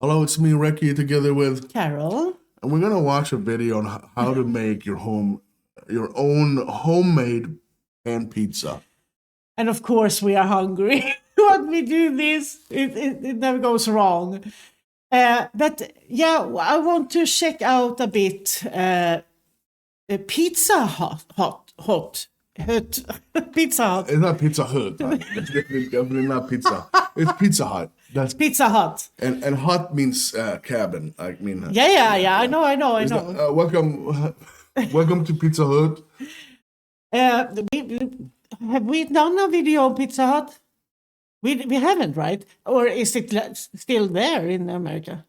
Hello, it's me, Recky, together with Carol. and we're gonna watch a video on how to make your own homemade pan pizza. And of course, we are hungry when we do this. It never goes wrong. But yeah, I want to check out a bit Pizza Hut. Pizza Hut. It's not Pizza Hut. It's definitely not pizza. It's Pizza Hut. That's Pizza Hut. and hut means cabin. I mean. Yeah. I know. Welcome to Pizza Hut. Have we done a video on Pizza Hut? We haven't, right? Or is it still there in America?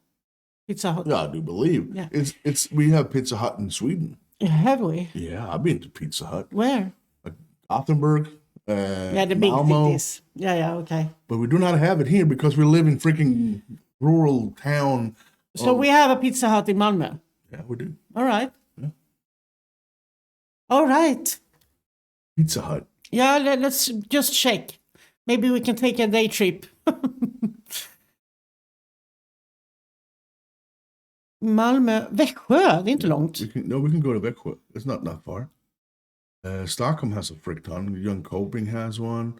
Pizza Hut. Yeah, I do believe. Yeah. It's we have Pizza Hut in Sweden. Have we? Yeah, I've been to Pizza Hut. Where? Gothenburg. Yeah, the big Malmo. cities. Yeah, okay. But we do not have it here because we live in freaking rural town. So we have a Pizza Hut in Malmö. Yeah, we do. All right. Yeah. All right. Pizza Hut. Yeah, let's just check. Maybe we can take a day trip. Malmö, Växjö, det är inte långt. We can go to Växjö. It's not that far. Stockholm has a frick ton. Young Coping has one.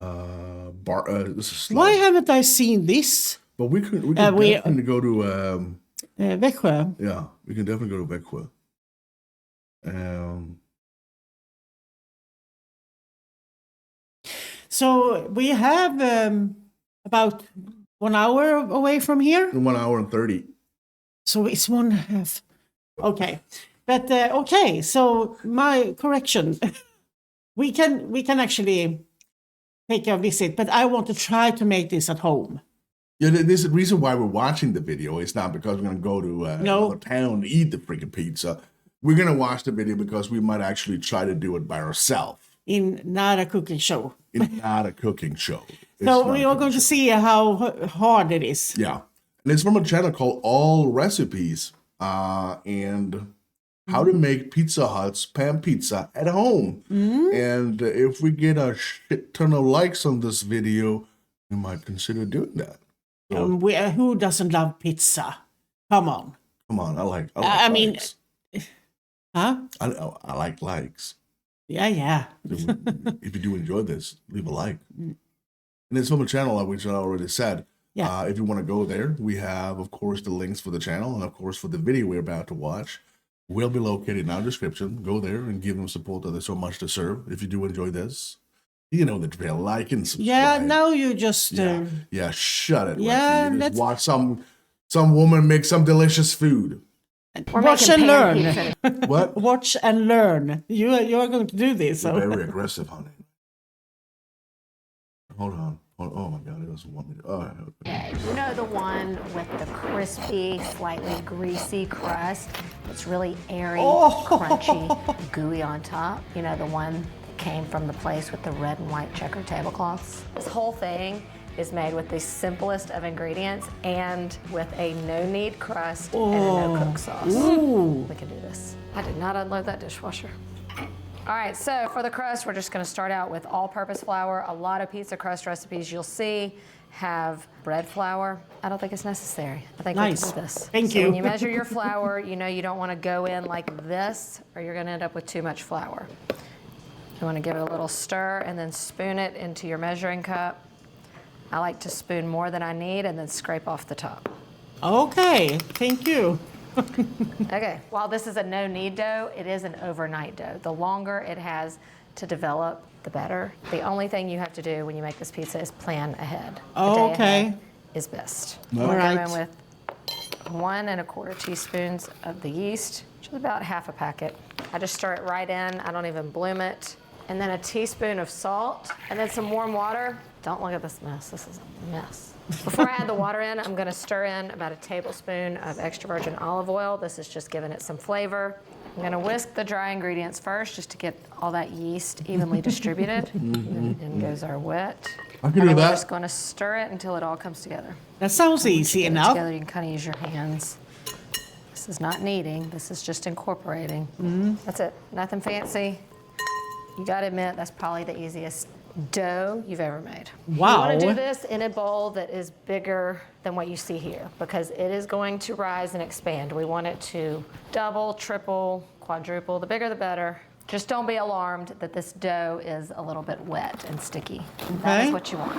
This is Why haven't I seen this? But we can definitely go to Växjö. yeah, we can definitely go to Växjö. So we have about 1 hour away from here. 1 hour and 30. So it's 1.5. Okay. But okay, so my correction. we can actually take a visit, but I want to try to make this at home. Yeah, there's a reason why we're watching the video. It's not because we're going to go to another town to eat the freaking pizza. We're going to watch the video because we might actually try to do it by ourselves. In not a cooking show. It's not a cooking show. So we are going to see how hard it is. Yeah. And it's from a channel called All Recipes. And how to make Pizza Hut's pan pizza at home. And if we get a shit ton of likes on this video, we might consider doing that. So, Who doesn't love pizza? Come on. I like mean, likes. Huh? I like likes. Yeah. If you do enjoy this, leave a like. And it's from a channel which I already said. Yeah. If you want to go there, we have, of course, the links for the channel and, of course, for the video we're about to watch. Will be located in our description. Go there and give them support that they so much deserve. If you do enjoy this, you know the drill. Like and subscribe. Yeah, now you just... Yeah, shut it. Yeah, Let's let's watch some woman make some delicious food. Watch and learn. What? Watch and learn. You are going to do this. So. Very aggressive, honey. Hold on. Oh my God, it doesn't want me to. Oh, okay. You know the one with the crispy, slightly greasy crust? It's really airy, crunchy, gooey on top. You know the one that came from the place with the red and white checkered tablecloths? This whole thing is made with the simplest of ingredients and with a no-knead crust and a no-cook sauce. Ooh. We can do this. I did not unload that dishwasher. All right, so for the crust, we're just gonna start out with all-purpose flour. A lot of pizza crust recipes you'll see have bread flour. I don't think it's necessary. I think we can do this. Thank you. When you measure your flour, you know you don't wanna go in like this or you're gonna end up with too much flour. You wanna give it a little stir and then spoon it into your measuring cup. I like to spoon more than I need and then scrape off the top. Okay, thank you. Okay, while this is a no-knead dough, it is an overnight dough. The longer it has to develop, the better. The only thing you have to do when you make this pizza is plan ahead. The day ahead is best. All We're right. going with 1 1/4 teaspoons of the yeast, which is about half a packet. I just stir it right in. I don't even bloom it. And then a teaspoon of salt, and then some warm water. Don't look at this mess. This is a mess. Before I add the water in, I'm gonna stir in about a tablespoon of extra virgin olive oil. This is just giving it some flavor. I'm gonna whisk the dry ingredients first just to get all that yeast evenly distributed. And in goes our wet. I can And do then we're that. just gonna stir it until it all comes together. That sounds easy Get it enough. together, you can kind of use your hands. This is not kneading, this is just incorporating. That's it, nothing fancy. You gotta admit, that's probably the easiest dough you've ever made. Wow. You want to do this in a bowl that is bigger than what you see here because it is going to rise and expand. We want it to double, triple, quadruple. The bigger the better. Just don't be alarmed that this dough is a little bit wet and sticky. That is what you want.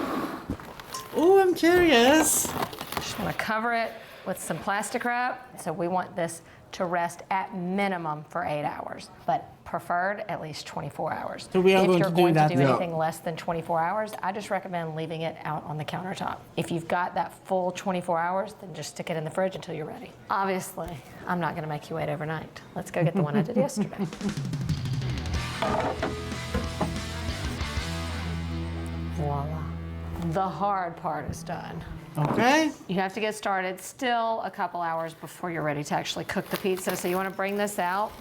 Oh, I'm curious. Just want to cover it with some plastic wrap. So we want this to rest at minimum for 8 hours, but preferred at least 24 hours. So we are if going you're to do going that. to do Yeah. anything less than 24 hours, I just recommend leaving it out on the countertop. If you've got that full 24 hours, then just stick it in the fridge until you're ready. Obviously, I'm not going to make you wait overnight. Let's go get the one I did yesterday. Voila. The hard part is done. Okay. You have to get started still a couple hours before you're ready to actually cook the pizza. So you want to bring this out,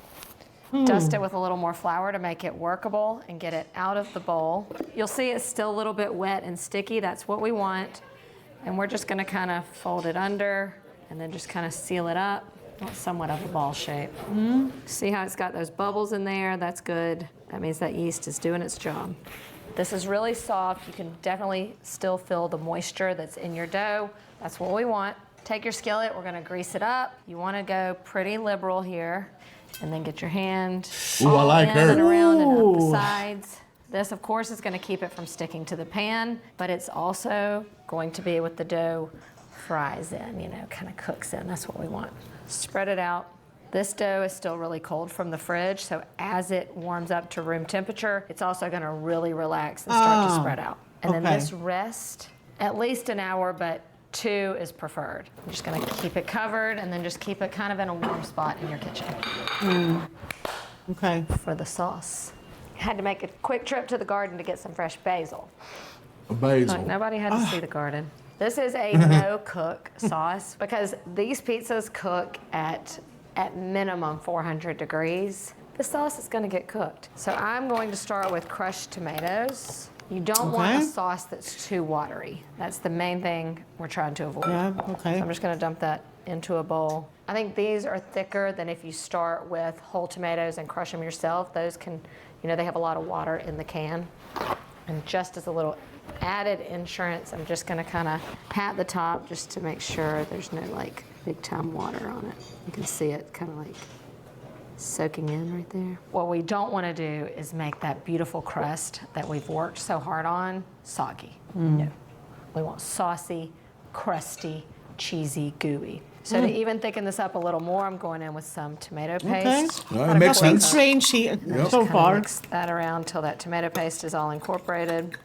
dust it with a little more flour to make it workable and get it out of the bowl. You'll see it's still a little bit wet and sticky. That's what we want. And we're just going to kind of fold it under and then just kind of seal it up. Well, somewhat of a ball shape. See how it's got those bubbles in there? That's good. That means that yeast is doing its job. This is really soft. You can definitely still feel the moisture that's in your dough. That's what we want. Take your skillet, we're gonna grease it up. You wanna go pretty liberal here, and then get your hand Ooh, I like in her. and around and up the Ooh. sides. This, of course, is gonna keep it from sticking to the pan, but it's also going to be what the dough fries in, you know, kind of cooks in. That's what we want. Spread it out. This dough is still really cold from the fridge, so as it warms up to room temperature, it's also gonna really relax and start to spread out. And then okay. this rest, at least an hour, but 2 is preferred. I'm just gonna keep it covered and then just keep it kind of in a warm spot in your kitchen. Okay. For the sauce. Had to make a quick trip to the garden to get some fresh basil. Basil. Look, nobody had to see the garden. This is a no-cook sauce because these pizzas cook at minimum 400 degrees. The sauce is going to get cooked. So I'm going to start with crushed tomatoes. You don't want a Okay. sauce that's too watery. That's the main thing we're trying to avoid. Yeah, okay. So I'm just going to dump that into a bowl. I think these are thicker than if you start with whole tomatoes and crush them yourself. Those can, you know, they have a lot of water in the can. And just as a little added insurance, I'm just gonna kind of pat the top just to make sure there's no like big time water on it. You can see it kind of like soaking in right there. What we don't want to do is make that beautiful crust that we've worked so hard on soggy. No, we want saucy, crusty, cheesy, gooey. So to even thicken this up a little more, I'm going in with some tomato paste. All right, makes Nothing sense. strange here so Kind of far. mix that around till that tomato paste is all incorporated.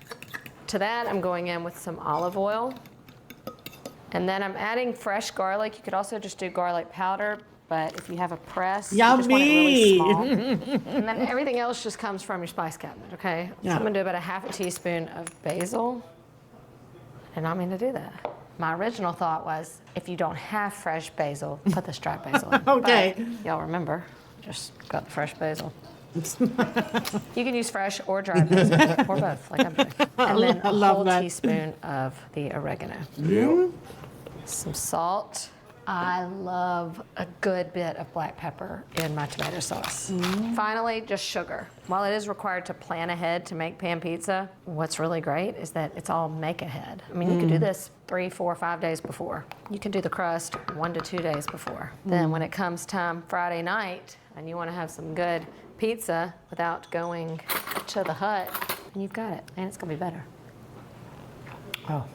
To that, I'm going in with some olive oil. And then I'm adding fresh garlic. You could also just do garlic powder, but if you have a press, you just want it really small. And then everything else just comes from your spice cabinet, okay? Yeah. So I'm gonna do about a half a teaspoon of basil. And I'm gonna do that. My original thought was, if you don't have fresh basil, put the striped basil in. Okay. But y'all remember, just got the fresh basil. You can use fresh or dried basil, or both, like I'm doing. And then I a love whole that. teaspoon of the oregano. Yeah. Some salt. I love a good bit of black pepper in my tomato sauce. Finally, just sugar. While it is required to plan ahead to make pan pizza, what's really great is that it's all make ahead. I mean, you can do this 3, 4, 5 days before. You can do the crust 1 to 2 days before. Then when it comes time Friday night and you want to have some good pizza without going to the hut, and you've got it, and it's gonna be better. Oh.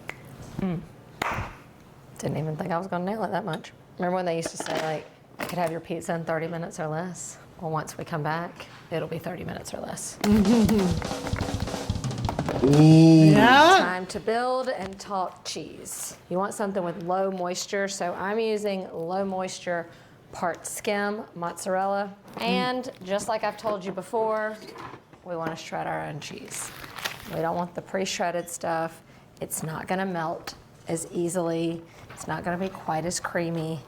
Didn't even think I was gonna nail it that much. Remember when they used to say, like, you could have your pizza in 30 minutes or less? Well, once we come back, it'll be 30 minutes or less. Yeah. Time to build and talk cheese. You want something with low moisture, so I'm using low moisture part skim mozzarella. And just like I've told you before, we want to shred our own cheese. We don't want the pre-shredded stuff. It's not gonna melt as easily. It's not gonna be quite as creamy.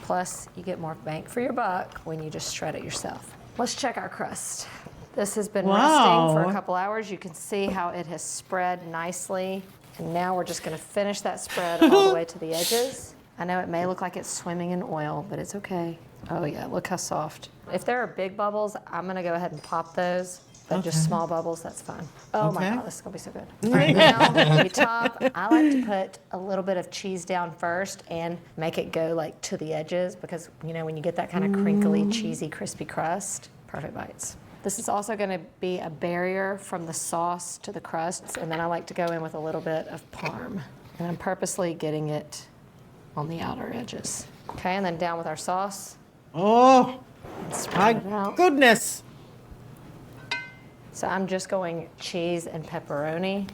Plus, you get more bang for your buck when you just shred it yourself. Let's check our crust. This has been resting for a couple hours. You can see how it has spread nicely. And now we're just gonna finish that spread all the way to the edges. I know it may look like it's swimming in oil, but it's okay. Oh yeah, look how soft. If there are big bubbles, I'm gonna go ahead and pop those but just Okay. small bubbles, that's fine. Oh my Okay. God, this is gonna be so good. All right, now we top. I like to put a little bit of cheese down first and make it go like to the edges because when you get that kind of crinkly, cheesy, crispy crust, perfect bites. This is also gonna be a barrier from the sauce to the crusts, and then I like to go in with a little bit of parm. And I'm purposely getting it on the outer edges. Okay, and then down with our sauce. Oh, Spread it my out. goodness. So I'm just going cheese and pepperoni.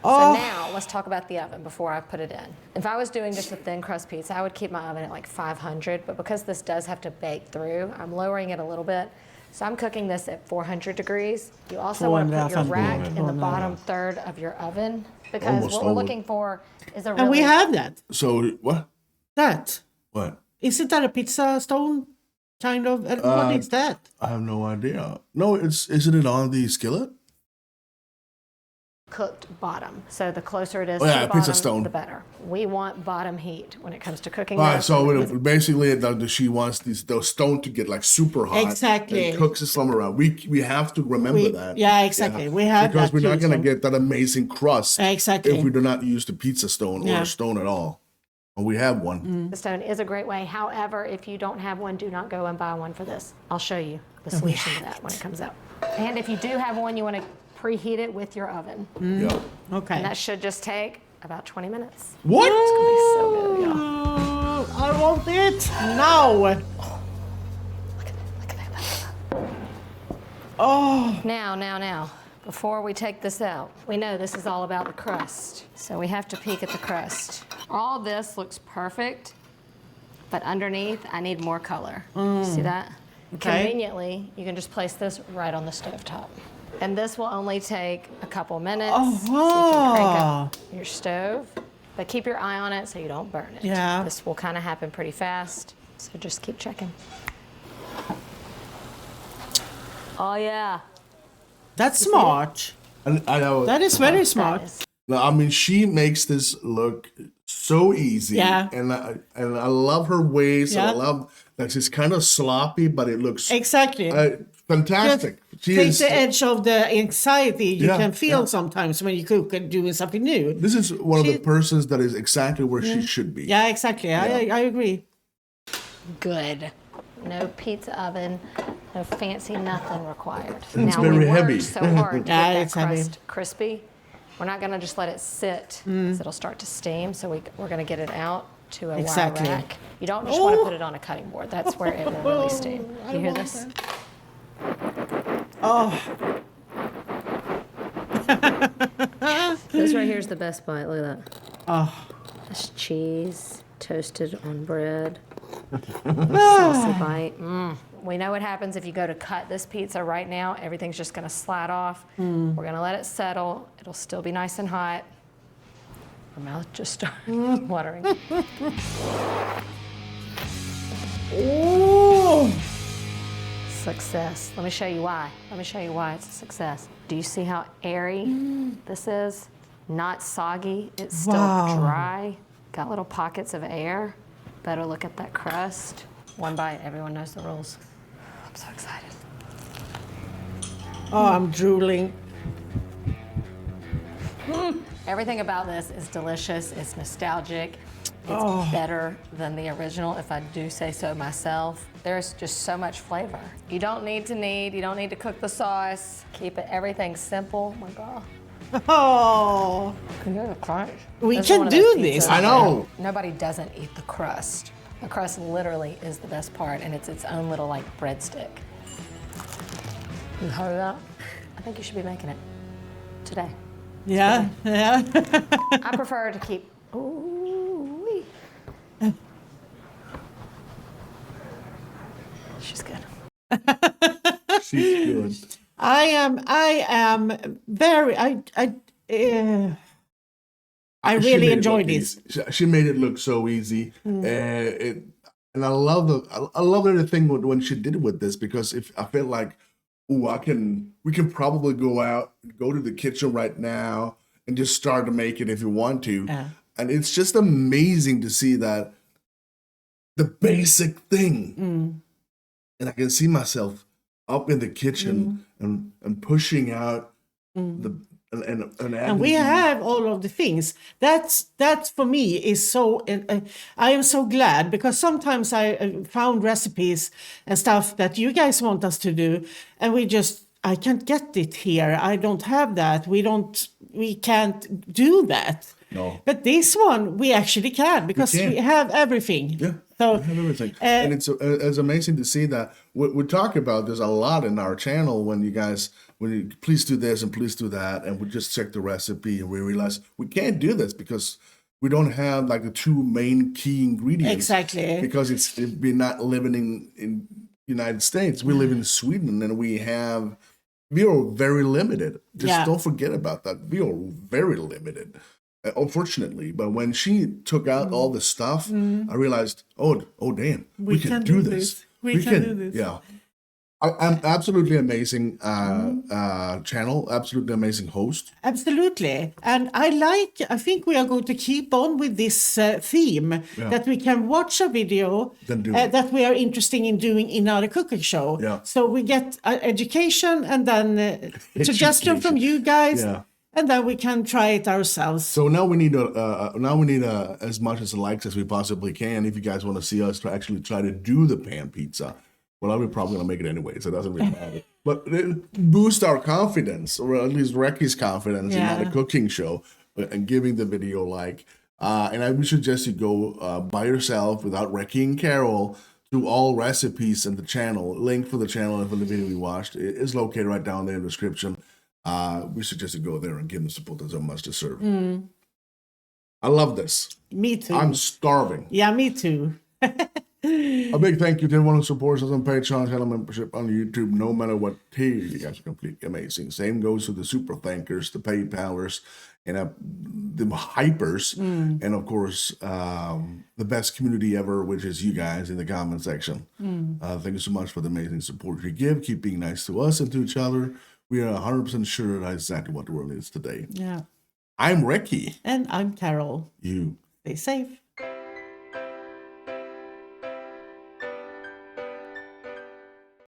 Oh. So now let's talk about the oven before I put it in. If I was doing just a thin crust pizza, I would keep my oven at like 500, but because this does have to bake through, I'm lowering it a little bit. So I'm cooking this at 400 degrees. You also want to put your 400. rack in the bottom third of your oven because Almost what we're over. looking for is a really... And we have that. So what? That. What? Isn't that a pizza stone? Kind of. What is that? I have no idea. No, isn't it on the skillet? cooked bottom. So the closer it is Oh, to yeah, the pizza bottom, stone. the better. We want bottom heat when it comes to cooking. All right, this. so basically, she wants those stone to get like super hot. Exactly. And cooks some around. We have to remember that. Yeah, exactly. We have because that we're not too, going to so- get that amazing crust Exactly. if we do not use the pizza stone or Yeah. a stone at all. And we have one. The stone is a great way. However, if you don't have one, do not go and buy one for this. I'll show you the solution to that when it comes out. And if you do have one, you want to preheat it with your oven. Yeah. Okay. And that should just take about 20 minutes. What? It's gonna be so good, y'all. Oh, I want it now. Look at that. Oh, Now, before we take this out, we know this is all about the crust. So we have to peek at the crust. All this looks perfect, but underneath, I need more color. See that? Okay. Conveniently, you can just place this right on the stovetop. And this will only take a couple minutes. Oh. So you can crank up your stove, but keep your eye on it so you don't burn it. Yeah. This will kind of happen pretty fast, so just keep checking. Oh yeah. that's smart. And I know. That is very That smart. is- No, I mean, she makes this look so easy. Yeah. And I love her ways. And I Yeah. love that she's kind of sloppy, but it looks Exactly. fantastic. She Take is. the edge of the anxiety you Yeah, can feel yeah. sometimes when you cook and doing something new. This is one of the persons that is exactly where she should be. Yeah, exactly. I agree. Good. No pizza oven, no fancy nothing required. And it's now very we heavy. worked so hard to Yeah, get it's that heavy. crust crispy. We're not going to just let it sit, 'cause it'll start to steam. So we're going to get it out to a Exactly. wire rack. You don't just want to Oh. put it on a cutting board. That's where it will really steam. You hear this? Oh, This right here is the best bite. Look at that. oh. That's cheese toasted on bread. Saucy bite. We know what happens if you go to cut this pizza right now. Everything's just going to slide off. We're going to let it settle. It'll still be nice and hot. My mouth just started watering. Oh. Success. Let me show you why. Let me show you why it's a success. Do you see how airy this is? Not soggy. It's still Wow. dry. Got little pockets of air. Better look at that crust. One bite. Everyone knows the rules. I'm so excited. Oh, I'm drooling. Everything about this is delicious. It's nostalgic. It's better than the original, if I do say so myself. There's just so much flavor. You don't need to cook the sauce. Keep everything simple. Oh my God. Oh, Can you hear the crunch? We This is can one of do those this. pizzas I know. that Nobody doesn't eat the crust. The crust literally is the best part, and it's its own little like breadstick. You heard that? I think you should be making it today. yeah, yeah. I prefer to keep. Ooh. She's good. She's good. I am very. I She really made it enjoyed look this. easy. She made it look so easy. And I love the thing when she did it with this, because if I felt like, ooh, we can probably go to the kitchen right now and just start to make it if you want to. Yeah. And it's just amazing to see that the basic thing. And I can see myself up in the kitchen and pushing out the And we have all of the things. That for me is so. I am so glad, because sometimes I found recipes and stuff that you guys want us to do, and I can't get it here. I don't have that. We can't do that. No. But this one we actually can, because we have everything. Yeah, So we have everything, and it's amazing to see that we talk about this a lot in our channel. When you please do this and please do that, and we just check the recipe and we realize we can't do this because we don't have like the two main key ingredients. Exactly. Because we're not living in United States. We live in Sweden, and we are very limited. Just don't forget about that. We are very limited. Unfortunately, but when she took out all the stuff, I realized, oh damn, we can do this. We can do this. Yeah, I'm absolutely amazing channel, absolutely amazing host. Absolutely, and I think we are going to keep on with this theme, that we can watch a video that we are interested in doing in our cooking show. Yeah. So we get education, and then suggestion from you guys. Yeah. And then we can try it ourselves. So now we need as much as likes as we possibly can. If you guys want to see us actually try to do the pan pizza, well, I'm probably gonna make it anyway, so it doesn't really matter. But it boost our confidence, or at least Recky's confidence in the cooking show, and giving the video like. And I would suggest you go by yourself without Recky and Carol through all recipes in the channel. Link for the channel and for the video we watched is located right down there in the description. We suggest you go there and give them support that so much deserve. I love this. Me too. I'm starving. Yeah, me too. A big thank you to everyone who supports us on Patreon, channel membership on YouTube, no matter what tier. You guys are completely amazing. Same goes to the super thankers, the PayPalers, and the hypers, and of course, the best community ever, which is you guys in the comment section. Thank you so much for the amazing support you give. Keep being nice to us and to each other. We are 100% sure that's exactly what the world needs today. Yeah. I'm Recky. And I'm Carol. You. Stay safe.